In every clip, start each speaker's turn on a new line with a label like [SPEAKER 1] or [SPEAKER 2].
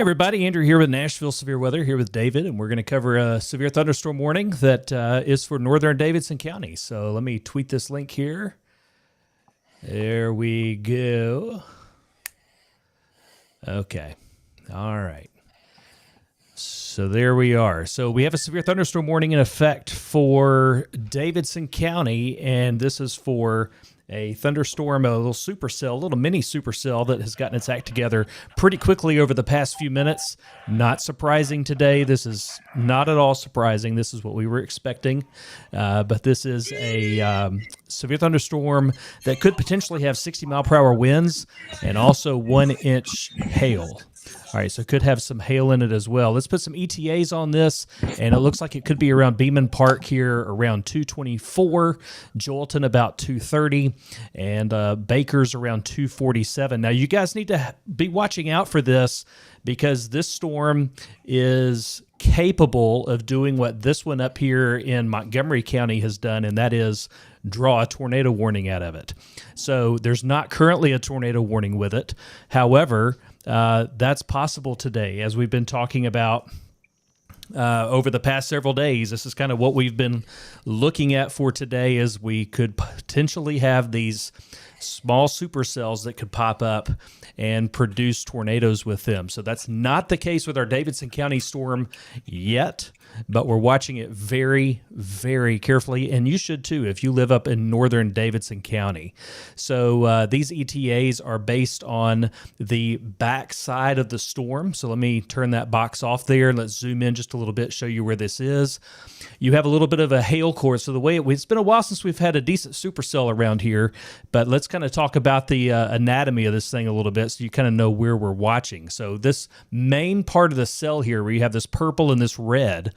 [SPEAKER 1] everybody, Andrew here with Nashville Severe Weather, here with David, and we're going to cover a severe thunderstorm warning that is for northern Davidson County. So let me tweet this link here. There we go. Okay. All right. So there we are. So we have a severe thunderstorm warning in effect for Davidson County, and this is for a thunderstorm, a little supercell, a little mini supercell that has gotten its act together pretty quickly over the past few minutes. Not surprising today. This is not at all surprising. This is what we were expecting. But this is a severe thunderstorm that could potentially have 60-mile-per-hour winds and also 1-inch hail. All right, so it could have some hail in it as well. Let's put some ETAs on this, and it looks like it could be around Beeman Park here around 2:24, Joelton about 2:30, and Baker's around 2:47. Now, you guys need to be watching out for this because this storm is capable of doing what this one up here in Montgomery County has done, and that is draw a tornado warning out of it. So there's not currently a tornado warning with it. However, that's possible today, as we've been talking about over the past several days. This is kind of what we've been looking at for today, is we could potentially have these small supercells that could pop up and produce tornadoes with them. So that's not the case with our Davidson County storm yet, but we're watching it very, very carefully, and you should too if you live up in northern Davidson County. So these ETAs are based on the back side of the storm. So let me turn that box off there, and let's zoom in just a little bit, show you where this is. You have a little bit of a hail core. So the way it's been a while since we've had a decent supercell around here, but let's kind of talk about the anatomy of this thing a little bit so you kind of know where we're watching. So this main part of the cell here, where you have this purple and this red,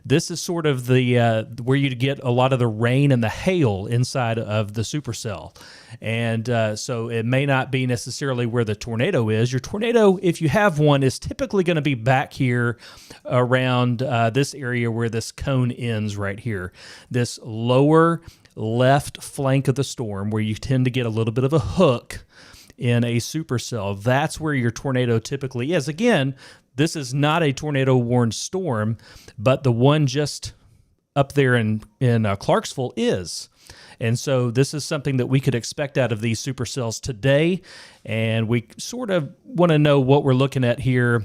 [SPEAKER 1] this is sort of the where you get a lot of the rain and the hail inside of the supercell. And so it may not be necessarily where the tornado is. Your tornado, if you have one, is typically going to be back here around this area where this cone ends right here. This lower left flank of the storm, where you tend to get a little bit of a hook in a supercell. That's where your tornado typically is. Again, this is not a tornado-warned storm, but the one just up there in Clarksville is. And so this is something that we could expect out of these supercells today, and we sort of want to know what we're looking at here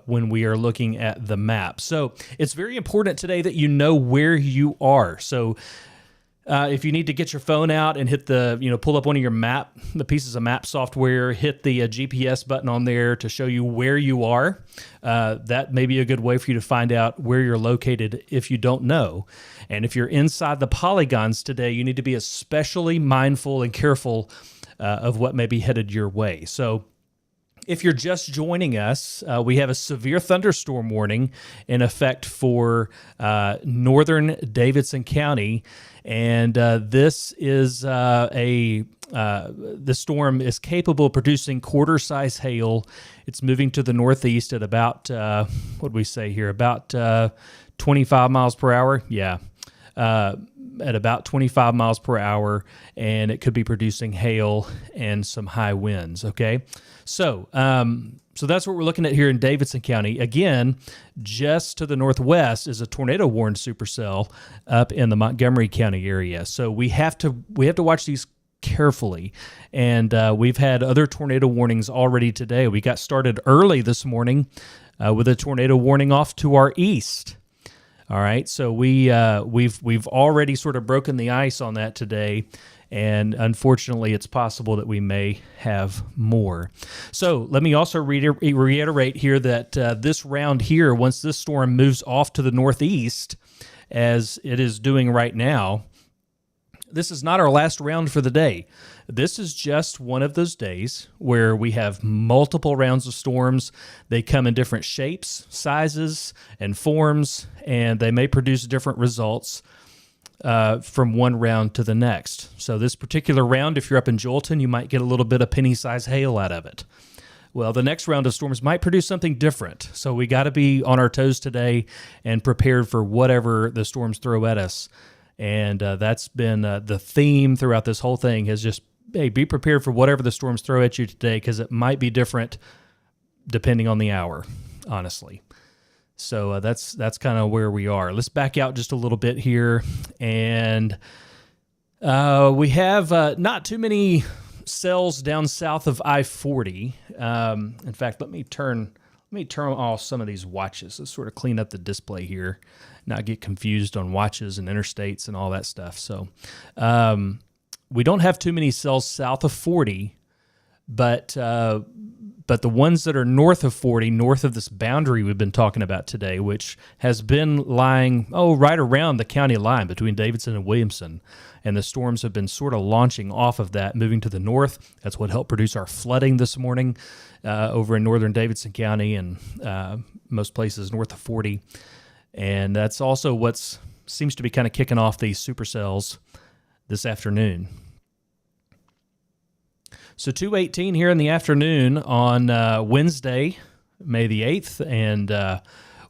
[SPEAKER 1] when we are looking at the map. So it's very important today that you know where you are. So if you need to get your phone out and hit pull up one of the pieces of map software, hit the GPS button on there to show you where you are. That may be a good way for you to find out where you're located if you don't know. And if you're inside the polygons today, you need to be especially mindful and careful of what may be headed your way. So if you're just joining us, we have a severe thunderstorm warning in effect for northern Davidson County, and this is the storm is capable of producing quarter-size hail. It's moving to the northeast at about what do we say here? About 25 miles per hour. Yeah. At about 25 miles per hour, and it could be producing hail and some high winds, okay? So that's what we're looking at here in Davidson County. Again, just to the northwest is a tornado-warned supercell up in the Montgomery County area. So we have to watch these carefully, and we've had other tornado warnings already today. We got started early this morning with a tornado warning off to our east. All right, so we've already sort of broken the ice on that today, and unfortunately, it's possible that we may have more. So let me also reiterate here that this round here, once this storm moves off to the northeast, as it is doing right now, this is not our last round for the day. This is just one of those days where we have multiple rounds of storms. They come in different shapes, sizes, and forms, and they may produce different results from one round to the next. So this particular round, if you're up in Joelton, you might get a little bit of penny-sized hail out of it. Well, the next round of storms might produce something different. So we got to be on our toes today and prepared for whatever the storms throw at us. And that's been the theme throughout this whole thing, is just, hey, be prepared for whatever the storms throw at you today, because it might be different depending on the hour, honestly. So that's kind of where we are. Let's back out just a little bit here, and we have not too many cells down south of I-40. In fact, let me turn off some of these watches. Let's sort of clean up the display here, not get confused on watches and interstates and all that stuff. So we don't have too many cells south of 40, but the ones that are north of 40, north of this boundary we've been talking about today, which has been lying, right around the county line between Davidson and Williamson, and the storms have been sort of launching off of that, moving to the north. That's what helped produce our flooding this morning over in northern Davidson County and most places north of 40. And that's also what seems to be kind of kicking off these supercells this afternoon. So 2:18 here in the afternoon on Wednesday, May the 8th, and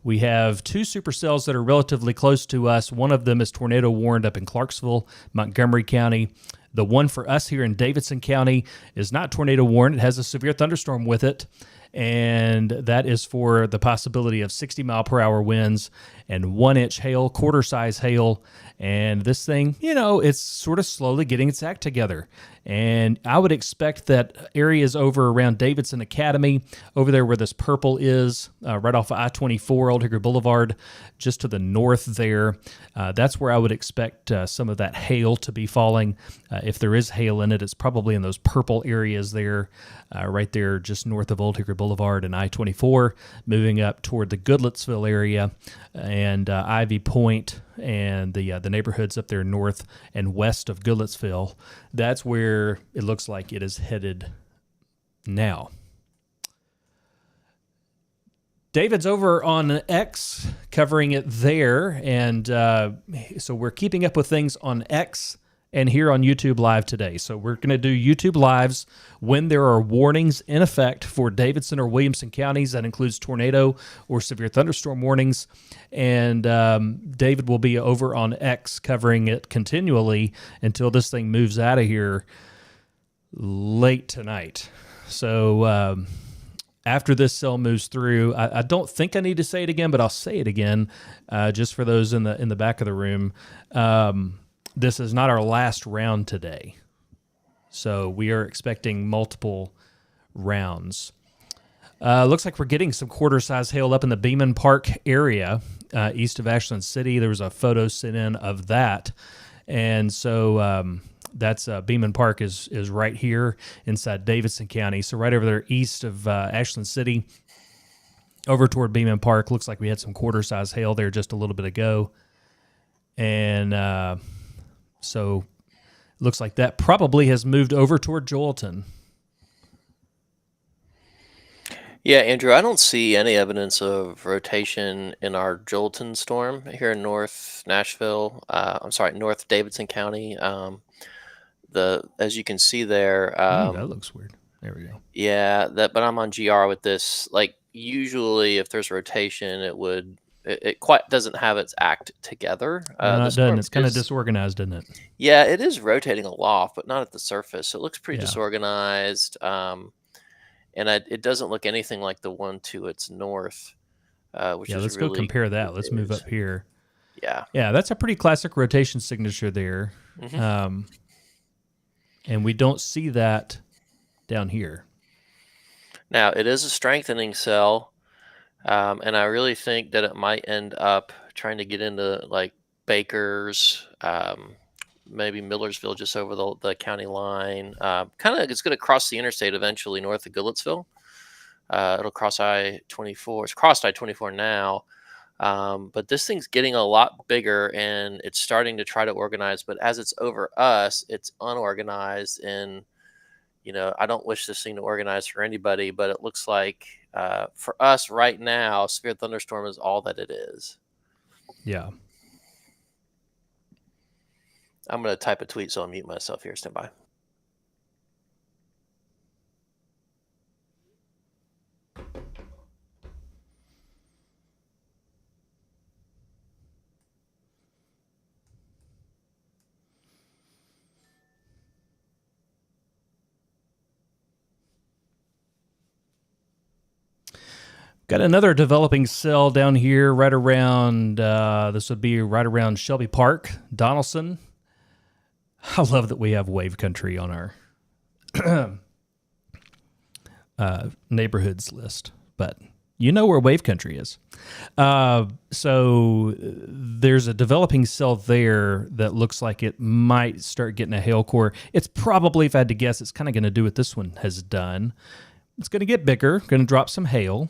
[SPEAKER 1] we have two supercells that are relatively close to us. One of them is tornado warned up in Clarksville, Montgomery County. The one for us here in Davidson County is not tornado warned. It has a severe thunderstorm with it, and that is for the possibility of 60-mile-per-hour winds and 1-inch hail, quarter-size hail. And this thing, it's sort of slowly getting its act together. And I would expect that areas over around Davidson Academy, over there where this purple is, right off of I-24, Old Hickory Boulevard, just to the north there, that's where I would expect some of that hail to be falling. If there is hail in it, it's probably in those purple areas there, right there just north of Old Hickory Boulevard and I-24, moving up toward the Goodlettsville area and Ivy Point and the neighborhoods up there north and west of Goodlettsville. That's where it looks like it is headed now. David's over on X covering it there, and so we're keeping up with things on X and here on YouTube Live today. So we're going to do YouTube Lives when there are warnings in effect for Davidson or Williamson counties. That includes tornado or severe thunderstorm warnings. And David will be over on X covering it continually until this thing moves out of here late tonight. So after this cell moves through, I don't think I need to say it again, but I'll say it again just for those in the back of the room. This is not our last round today. So we are expecting multiple rounds. Looks like we're getting some quarter-size hail up in the Beeman Park area, east of Ashland City. There was a photo sent in of that. And so that's Beeman Park is right here inside Davidson County. So right over there east of Ashland City, over toward Beeman Park. Looks like we had some quarter-size hail there just a little bit ago. And so looks like that probably has moved over toward Joelton.
[SPEAKER 2] Yeah, Andrew, I don't see any evidence of rotation in our Joelton storm here in North Nashville. North Davidson County. As you can see there.
[SPEAKER 1] That looks weird. There we go.
[SPEAKER 2] Yeah, but I'm on GR with this. Like usually, if there's rotation, it quite doesn't have its act together.
[SPEAKER 1] No, it doesn't. It's kind of disorganized, isn't it?
[SPEAKER 2] Yeah, it is rotating aloft, but not at the surface. So it looks pretty disorganized. And it doesn't look anything like the one to its north, which is
[SPEAKER 1] let's
[SPEAKER 2] really
[SPEAKER 1] go compare that. Let's move up here.
[SPEAKER 2] Yeah.
[SPEAKER 1] Yeah, that's a pretty classic rotation signature there.
[SPEAKER 2] Mm-hmm.
[SPEAKER 1] And we don't see that down here.
[SPEAKER 2] Now, it is a strengthening cell, and I really think that it might end up trying to get into like Baker's, maybe Millersville, just over the county line. It's going to cross the interstate eventually north of Goodlettsville. It'll cross I-24. It's crossed I-24 now, but this thing's getting a lot bigger, and it's starting to try to organize. But as it's over us, it's unorganized, and I don't wish this thing to organize for anybody. But it looks like for us right now, severe thunderstorm is all that it is.
[SPEAKER 1] Yeah.
[SPEAKER 2] I'm going to type a tweet, so I'll mute myself here. Stand by.
[SPEAKER 1] Got another developing cell down here right around, this would be right around Shelby Park, Donaldson. I love that we have wave country on our neighborhoods list, but you know where wave country is. So there's a developing cell there that looks like it might start getting a hail core. It's probably, if I had to guess, it's kind of going to do what this one has done. It's going to get bigger, going to drop some hail.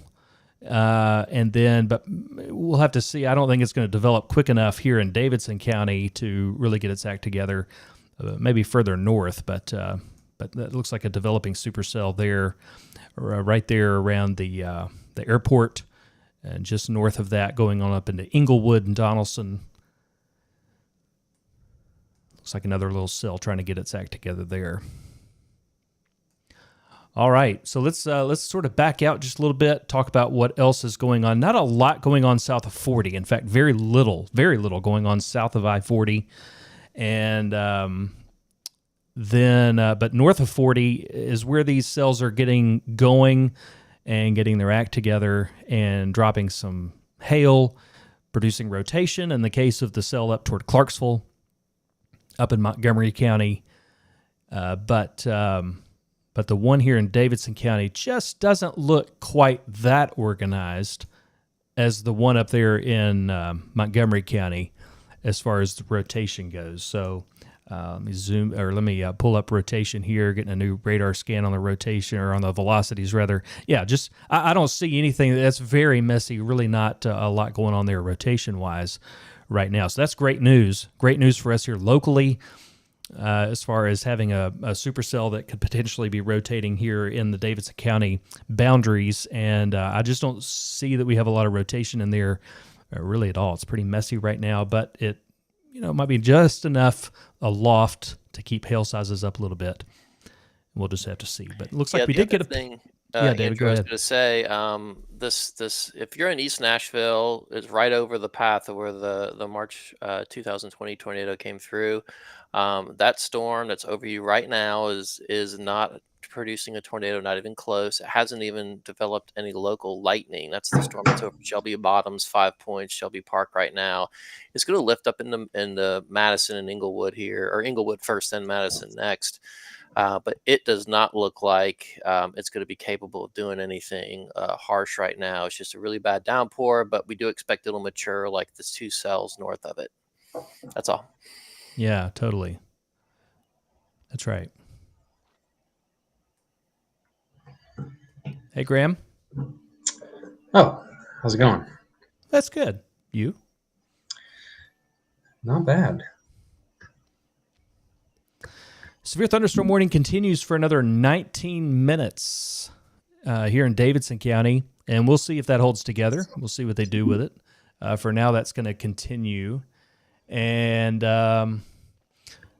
[SPEAKER 1] And then, but we'll have to see. I don't think it's going to develop quick enough here in Davidson County to really get its act together. Maybe further north, but that looks like a developing supercell there, right there around the airport, and just north of that, going on up into Inglewood and Donaldson. Looks like another little cell trying to get its act together there. All right, so let's sort of back out just a little bit, talk about what else is going on. Not a lot going on south of 40. In fact, very little going on south of I-40. And but north of 40 is where these cells are getting going and getting their act together and dropping some hail, producing rotation. In the case of the cell up toward Clarksville, up in Montgomery County, but the one here in Davidson County just doesn't look quite that organized as the one up there in Montgomery County as far as the rotation goes. So let me pull up rotation here, getting a new radar scan on the rotation, or on the velocities rather. Yeah, just I don't see anything. That's very messy, really not a lot going on there rotation-wise right now. So that's great news. Great news for us here locally. As far as having a supercell that could potentially be rotating here in the Davidson County boundaries. And I just don't see that we have a lot of rotation in there really at all. It's pretty messy right now, but it might be just enough aloft to keep hail sizes up a little bit. We'll just have to see. But it looks like we did get a
[SPEAKER 2] thing.
[SPEAKER 1] Yeah, David,
[SPEAKER 2] Andrew,
[SPEAKER 1] go
[SPEAKER 2] I was
[SPEAKER 1] ahead.
[SPEAKER 2] going to say, this if you're in East Nashville, it's right over the path of where the March 2020 tornado came through. That storm that's over you right now is not producing a tornado, not even close. It hasn't even developed any local lightning. That's the storm that's over Shelby Bottoms, 5 Points, Shelby Park right now. It's going to lift up into Madison and Inglewood here, or Inglewood first, then Madison next. But it does not look like it's going to be capable of doing anything harsh right now. It's just a really bad downpour, but we do expect it'll mature like the 2 cells north of it. That's all.
[SPEAKER 1] Yeah, totally. That's right. Hey, Graham.
[SPEAKER 3] Oh, how's it going?
[SPEAKER 1] That's good. You?
[SPEAKER 3] Not bad.
[SPEAKER 1] Severe thunderstorm warning continues for another 19 minutes here in Davidson County, and we'll see if that holds together. We'll see what they do with it. For now, that's going to continue. And,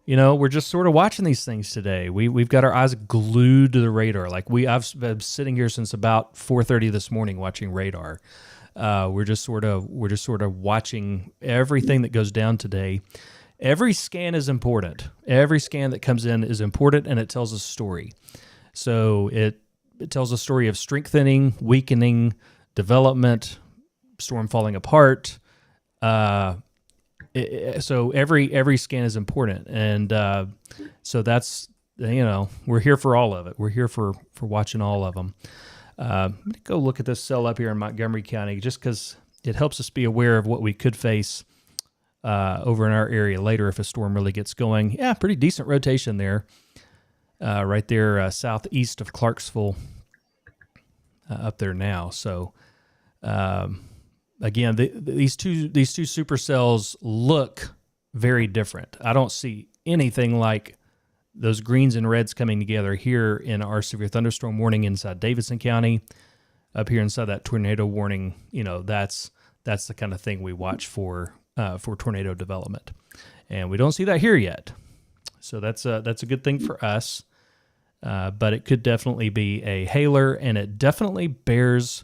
[SPEAKER 1] we're just sort of watching these things today. We've got our eyes glued to the radar. I've been sitting here since about 4:30 this morning watching radar. We're just sort of watching everything that goes down today. Every scan is important. Every scan that comes in is important, and it tells a story. So it tells a story of strengthening, weakening, development, storm falling apart. So every scan is important, and so that's we're here for all of it. We're here for watching all of them. Let me go look at this cell up here in Montgomery County, just because it helps us be aware of what we could face over in our area later if a storm really gets going. Yeah, pretty decent rotation there, right there southeast of Clarksville, up there now. So again, these two supercells look very different. I don't see anything like those greens and reds coming together here in our severe thunderstorm warning inside Davidson County. Up here inside that tornado warning, that's the kind of thing we watch for tornado development, and we don't see that here yet. So that's a good thing for us. But it could definitely be a hailer, and it definitely bears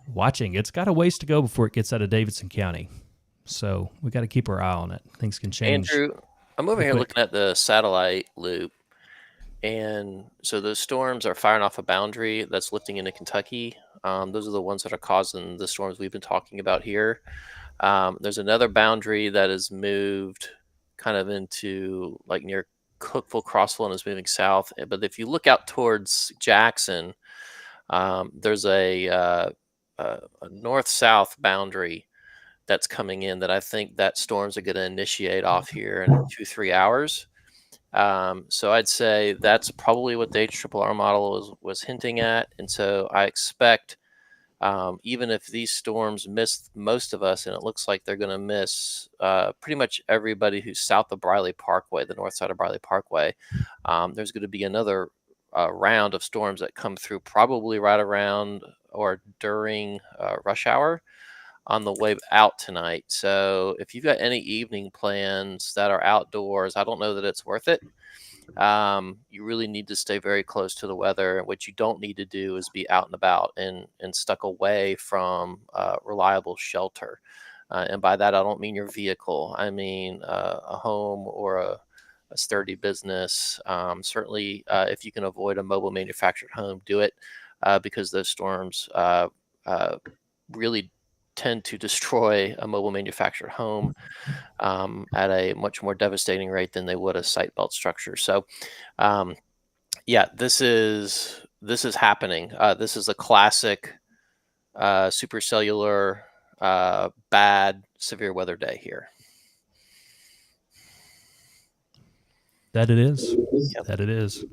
[SPEAKER 1] watching. It's got a ways to go before it gets out of Davidson County, so we got to keep our eye on it. Things can change.
[SPEAKER 2] Andrew, I'm over here looking at the satellite loop, And so those storms are firing off a boundary that's lifting into Kentucky. Those are the ones that are causing the storms we've been talking about here. There's another boundary that is moved kind of into like near Cookville, Crossville, and is moving south. But if you look out towards Jackson, there's a north-south boundary that's coming in that I think that storms are going to initiate off here in 2-3 hours. So I'd say that's probably what the HRRR model was hinting at. And so I expect, even if these storms miss most of us, and it looks like they're going to miss pretty much everybody who's south of Briley Parkway, the north side of Briley Parkway, there's going to be another round of storms that come through probably right around or during rush hour on the way out tonight. So if you've got any evening plans that are outdoors, I don't know that it's worth it. You really need to stay very close to the weather. What you don't need to do is be out and about and stuck away from reliable shelter. And by that, I don't mean your vehicle. I mean a home or a sturdy business. Certainly, if you can avoid a mobile manufactured home, do it, because those storms really tend to destroy a mobile manufactured home at a much more devastating rate than they would a site belt structure. So, yeah, this is happening. This is a classic supercellular bad severe weather day here.
[SPEAKER 1] That it is.
[SPEAKER 2] Yep.
[SPEAKER 1] That it is.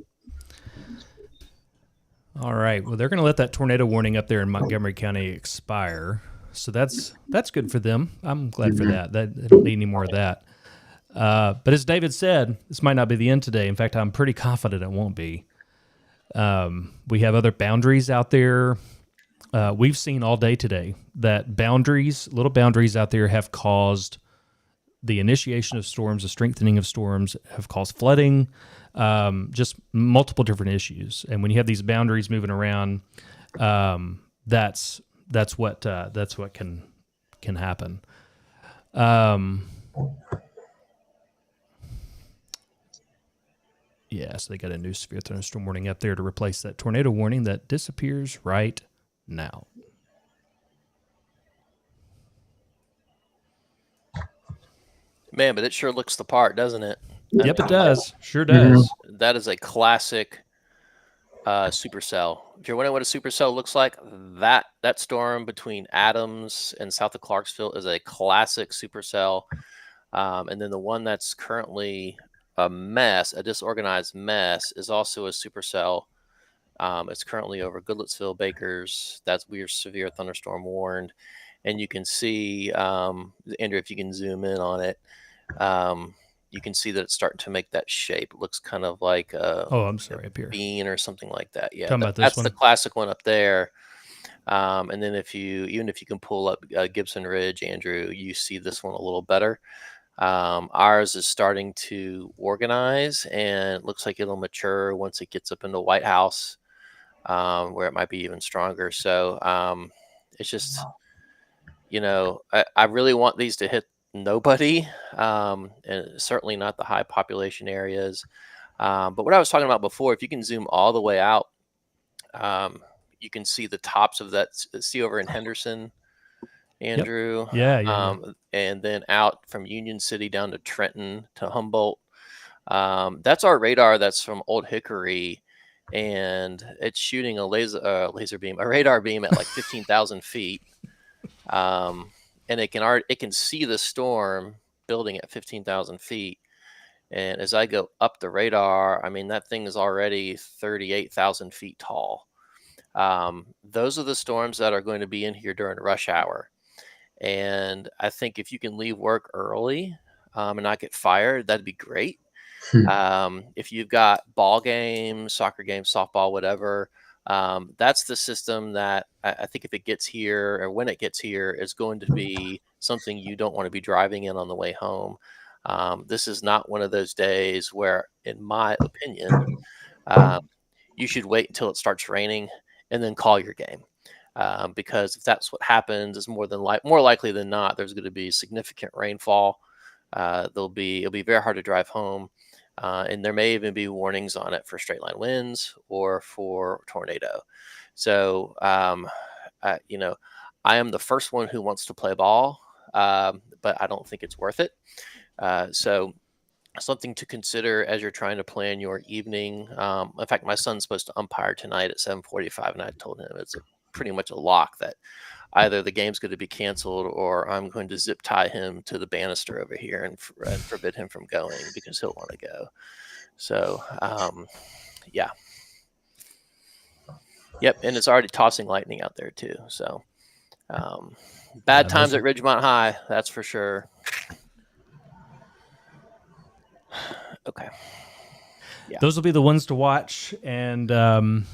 [SPEAKER 1] All right. Well, they're going to let that tornado warning up there in Montgomery County expire. So that's good for them. I'm glad for that. They don't need any more of that. But as David said, this might not be the end today. In fact, I'm pretty confident it won't be. We have other boundaries out there. We've seen all day today that little boundaries out there have caused the initiation of storms, the strengthening of storms, have caused flooding, just multiple different issues. And when you have these boundaries moving around, that's what can happen. Yeah, so they got a new severe thunderstorm warning up there to replace that tornado warning that disappears right now.
[SPEAKER 2] Man, but it sure looks the part, doesn't it?
[SPEAKER 1] Yep, it does. Sure does.
[SPEAKER 2] That is a classic supercell. If you're wondering what a supercell looks like, that storm between Adams and south of Clarksville is a classic supercell. And then the one that's currently a mess, a disorganized mess, is also a supercell. It's currently over Goodlettsville, Bakers. That's we're severe thunderstorm warned. And you can see, Andrew, if you can zoom in on it, you can see that it's starting to make that shape. It looks kind of like
[SPEAKER 1] I'm sorry, up here.
[SPEAKER 2] Bean or something like that. Yeah,
[SPEAKER 1] Talking about this
[SPEAKER 2] that's
[SPEAKER 1] one?
[SPEAKER 2] the classic one up there. And then if you can pull up Gibson Ridge, Andrew, you see this one a little better. Ours is starting to organize, and it looks like it'll mature once it gets up into White House, where it might be even stronger. So it's just, I really want these to hit nobody, and certainly not the high population areas. But what I was talking about before, if you can zoom all the way out, you can see the tops of that. See over in Henderson, Andrew.
[SPEAKER 1] Yep. Yeah.
[SPEAKER 2] And then out from Union City down to Trenton to Humboldt. That's our radar. That's from Old Hickory, and it's shooting a radar beam at like 15,000 feet. And it can see the storm building at 15,000 feet. And as I go up the radar, I mean, that thing is already 38,000 feet tall. Those are the storms that are going to be in here during rush hour. And I think if you can leave work early and not get fired, that'd be great. If you've got ball games, soccer games, softball, whatever, that's the system that I think if it gets here or when it gets here is going to be something you don't want to be driving in on the way home. This is not one of those days where, in my opinion, you should wait until it starts raining and then call your game. Because if that's what happens, it's more likely than not, there's going to be significant rainfall. It'll be very hard to drive home. And there may even be warnings on it for straight line winds or for tornado. So, I am the first one who wants to play ball, but I don't think it's worth it. So something to consider as you're trying to plan your evening. In fact, my son's supposed to umpire tonight at 7:45, and I told him it's pretty much a lock that either the game's going to be canceled or I'm going to zip tie him to the banister over here and forbid him from going because he'll want to go. So, yeah. Yep, and it's already tossing lightning out there too. So, bad times at Ridgemont High, that's for sure. Okay.
[SPEAKER 1] Yeah. Those will be the ones to watch, and that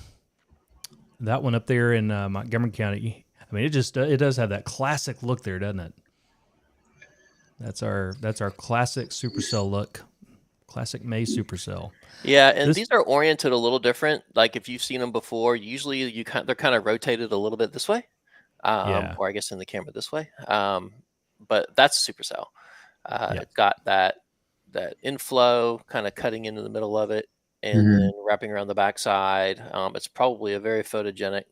[SPEAKER 1] one up there in Montgomery County. I mean, it does have that classic look there, doesn't it? That's our classic supercell look, classic May supercell.
[SPEAKER 2] Yeah, and these are oriented a little different. Like if you've seen them before, usually they're kind of rotated a little bit this way, or I guess in the camera this way. But that's supercell. It's got that inflow kind of cutting into the middle of it and then wrapping around the backside. It's probably a very photogenic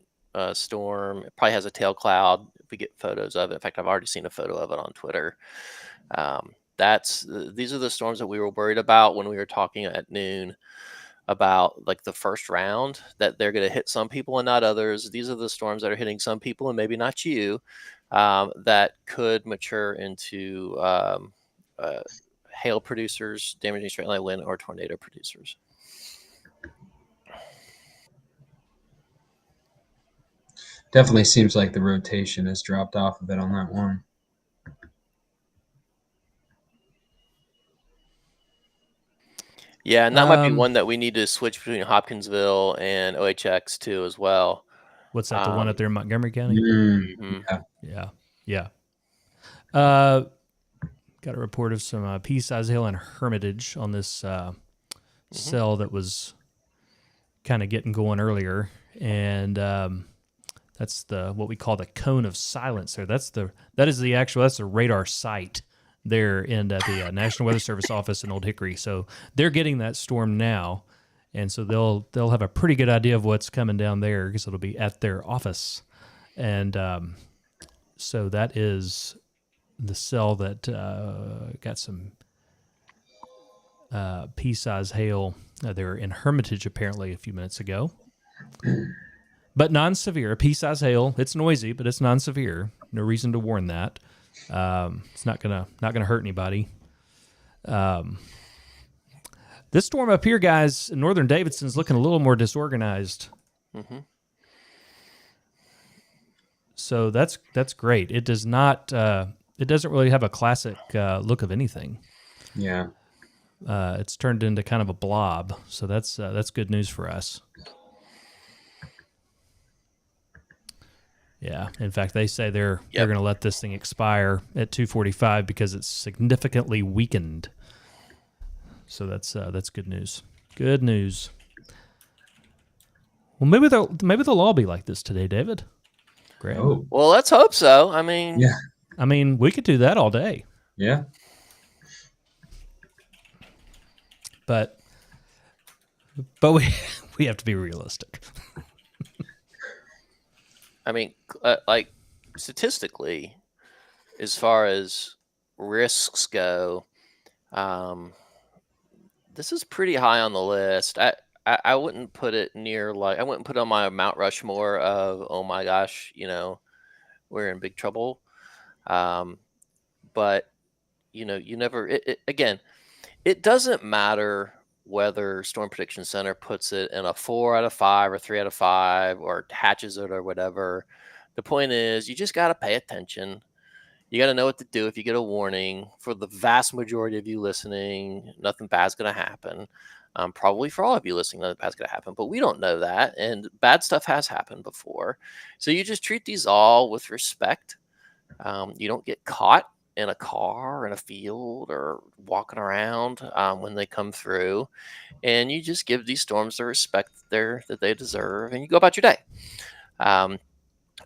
[SPEAKER 2] storm. It probably has a tail cloud if we get photos of it. In fact, I've already seen a photo of it on Twitter. These are the storms that we were worried about when we were talking at noon about like the first round, that they're going to hit some people and not others. These are the storms that are hitting some people and maybe not you, that could mature into hail producers, damaging straight line wind, or tornado producers.
[SPEAKER 3] Definitely seems like the rotation has dropped off a bit on that one.
[SPEAKER 2] Yeah, and that might be one that we need to switch between Hopkinsville and OHX too as well.
[SPEAKER 1] What's that, the one up there in Montgomery County? Yeah. Got a report of some pea-sized hail and Hermitage on this cell that was kind of getting going earlier, and that's what we call the cone of silence there. That's the radar site there in the National Weather Service office in Old Hickory. So they're getting that storm now, and so they'll have a pretty good idea of what's coming down there because it'll be at their office, and so that is the cell that got some pea-sized hail there in Hermitage apparently a few minutes ago. But non-severe, pea-sized hail. It's noisy, but it's non-severe. No reason to warn that. It's not gonna hurt anybody. This storm up here, guys, in northern Davidson's looking a little more disorganized. So that's great. It does not. It doesn't really have a classic look of anything.
[SPEAKER 3] Yeah.
[SPEAKER 1] It's turned into kind of a blob. So that's good news for us. Yeah. In fact, they say they're going to let this thing expire at 2:45 because it's significantly weakened. So that's good news. Good news. Well, maybe they'll all be like this today, David. Great.
[SPEAKER 3] Oh.
[SPEAKER 2] Well, let's hope so. I mean,
[SPEAKER 3] yeah.
[SPEAKER 1] I mean, we could do that all day.
[SPEAKER 3] Yeah.
[SPEAKER 1] But we have to be realistic.
[SPEAKER 2] I mean, like statistically, as far as risks go, this is pretty high on the list. I wouldn't put it near, like, I wouldn't put it on my Mount Rushmore of, oh my gosh, we're in big trouble. But you never. Again, it doesn't matter whether Storm Prediction Center puts it in a 4 out of 5 or 3 out of 5 or hatches it or whatever. The point is, you just got to pay attention. You got to know what to do if you get a warning. For the vast majority of you listening, nothing bad's going to happen. Probably for all of you listening, nothing bad's going to happen. But we don't know that, and bad stuff has happened before. So you just treat these all with respect. You don't get caught in a car, in a field, or walking around when they come through, and you just give these storms the respect that they deserve, and you go about your day.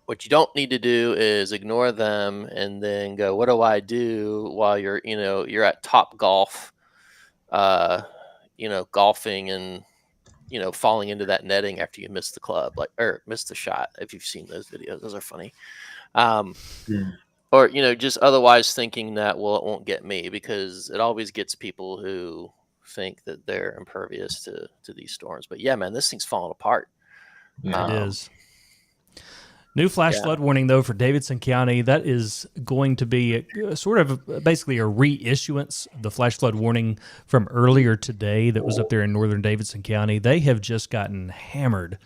[SPEAKER 2] What you don't need to do is ignore them and then go, what do I do while you're at Top Golf, golfing and falling into that netting after you miss the club, or miss the shot. If you've seen those videos, those are funny. Or just otherwise thinking that, well, it won't get me, because it always gets people who think that they're impervious to these storms. But yeah, man, this thing's falling apart.
[SPEAKER 3] Yeah.
[SPEAKER 1] It is. New flash flood warning, though, for Davidson County. That is going to be basically a reissuance of the flash flood warning from earlier today that was up there in northern Davidson County. They have just gotten hammered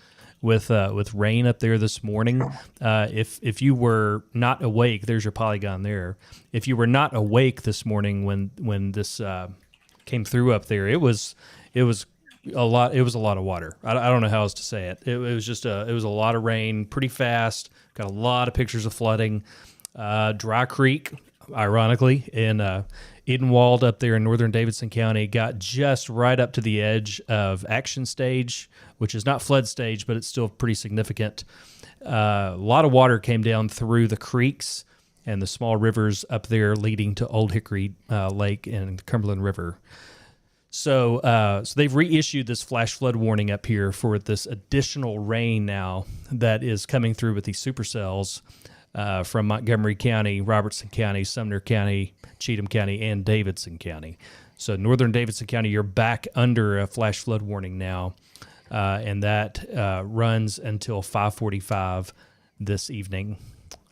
[SPEAKER 1] with rain up there this morning. If you were not awake, there's your polygon there. If you were not awake this morning when this came through up there, it was a lot. It was a lot of water. I don't know how else to say it. It was a lot of rain, pretty fast. Got a lot of pictures of flooding. Dry Creek, ironically, in Edenwald up there in northern Davidson County, got just right up to the edge of action stage, which is not flood stage, but it's still pretty significant. A lot of water came down through the creeks and the small rivers up there leading to Old Hickory Lake and Cumberland River. So they've reissued this flash flood warning up here for this additional rain now that is coming through with these supercells from Montgomery County, Robertson County, Sumner County, Cheatham County, and Davidson County. So northern Davidson County, you're back under a flash flood warning now, and that runs until 5:45 this evening.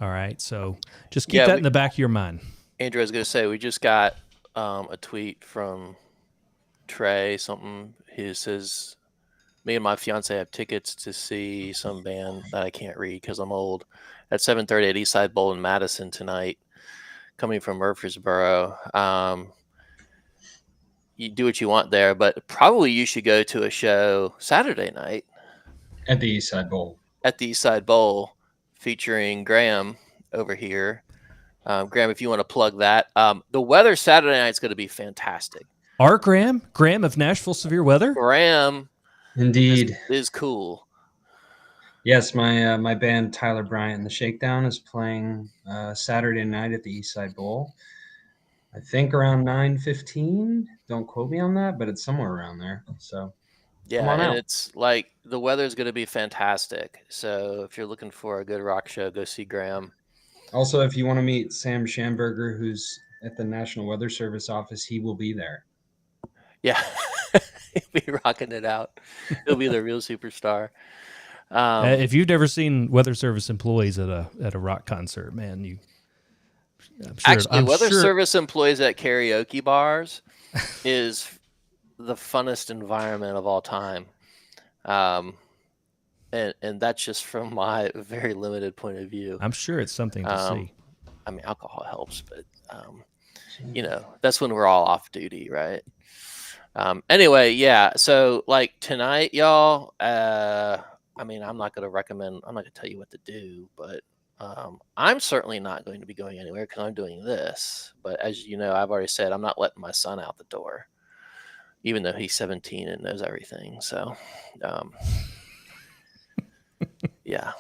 [SPEAKER 1] All right, so just keep that in the back of your mind.
[SPEAKER 2] Andrew, I was going to say, we just got a tweet from Trey, something. He says, me and my fiance have tickets to see some band that I can't read because I'm old at 7:30 at Eastside Bowl in Madison tonight, coming from Murfreesboro. You do what you want there, but probably you should go to a show Saturday night
[SPEAKER 3] at the Eastside Bowl.
[SPEAKER 2] At the Eastside Bowl, featuring Graham over here. Graham, if you want to plug that. The weather Saturday night is going to be fantastic.
[SPEAKER 1] Our Graham of Nashville Severe Weather?
[SPEAKER 2] Graham
[SPEAKER 3] indeed
[SPEAKER 2] is cool.
[SPEAKER 3] Yes, my band Tyler Bryant and the Shakedown is playing Saturday night at the Eastside Bowl. I think around 9:15. Don't quote me on that, but it's somewhere around there. So
[SPEAKER 2] yeah, and it's like the weather is going to be fantastic. So if you're looking for a good rock show, go see Graham.
[SPEAKER 3] Also, if you want to meet Sam Schamberger, who's at the National Weather Service office, he will be there.
[SPEAKER 2] Yeah, he'll be rocking it out. He'll be the real superstar.
[SPEAKER 1] If you've never seen Weather Service employees at a rock concert, man,
[SPEAKER 2] Weather Service employees at karaoke bars is the funnest environment of all time. And that's just from my very limited point of view.
[SPEAKER 1] I'm sure it's something to see.
[SPEAKER 2] I mean, alcohol helps, but that's when we're all off duty, right? Anyway, yeah. So like tonight, y'all, I mean, I'm not going to tell you what to do, but I'm certainly not going to be going anywhere because I'm doing this. But as you know, I've already said, I'm not letting my son out the door, even though he's 17 and knows everything. So, yeah.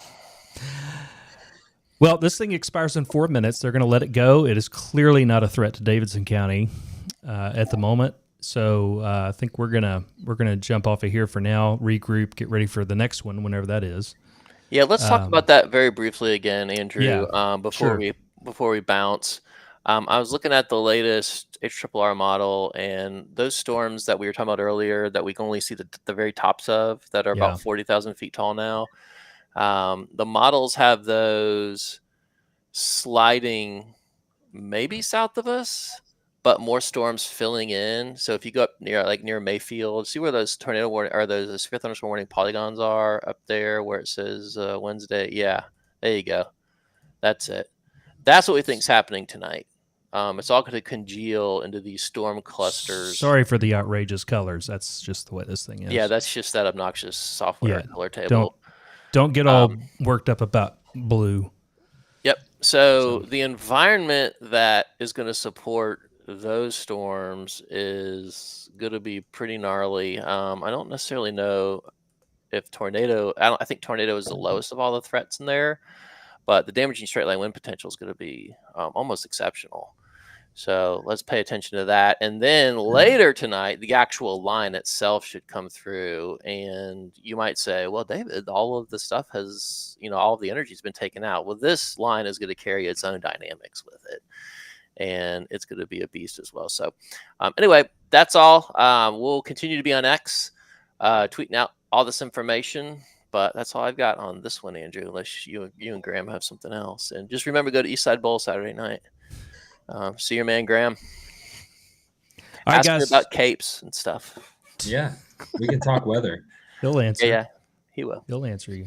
[SPEAKER 1] Well, this thing expires in 4 minutes. They're going to let it go. It is clearly not a threat to Davidson County at the moment. So I think we're gonna jump off of here for now, regroup, get ready for the next one whenever that is.
[SPEAKER 2] Yeah, let's talk about that very briefly again, Andrew.
[SPEAKER 1] Yeah,
[SPEAKER 2] before we bounce, I was looking at the latest HRRR model, and those storms that we were talking about earlier that we can only see the very tops of, that are about 40,000 feet tall now. The models have those sliding maybe south of us, but more storms filling in. So if you go up near Mayfield, see where those tornado warning or those severe thunderstorm warning polygons are up there, where it says Wednesday. Yeah, there you go. That's it. That's what we think is happening tonight. It's all going to congeal into these storm clusters.
[SPEAKER 1] Sorry for the outrageous colors. That's just the way this thing is.
[SPEAKER 2] Yeah, that's just that obnoxious software color table.
[SPEAKER 1] Don't get all worked up about blue.
[SPEAKER 2] Yep. So the environment that is going to support those storms is going to be pretty gnarly. I don't necessarily know if tornado. I think tornado is the lowest of all the threats in there, but the damaging straight line wind potential is going to be almost exceptional. So let's pay attention to that. And then later tonight, the actual line itself should come through. And you might say, well, David, all of the stuff has, all of the energy has been taken out. Well, this line is going to carry its own dynamics with it. And it's going to be a beast as well. So anyway, that's all. We'll continue to be on X, tweeting out all this information. But that's all I've got on this one, Andrew, unless you and Graham have something else. And just remember, go to Eastside Bowl Saturday night. See your man Graham.
[SPEAKER 1] All right,
[SPEAKER 2] Ask
[SPEAKER 1] guys.
[SPEAKER 2] me about capes and stuff.
[SPEAKER 3] Yeah, we can talk weather.
[SPEAKER 1] He'll answer.
[SPEAKER 2] Yeah, he will.
[SPEAKER 1] He'll answer you.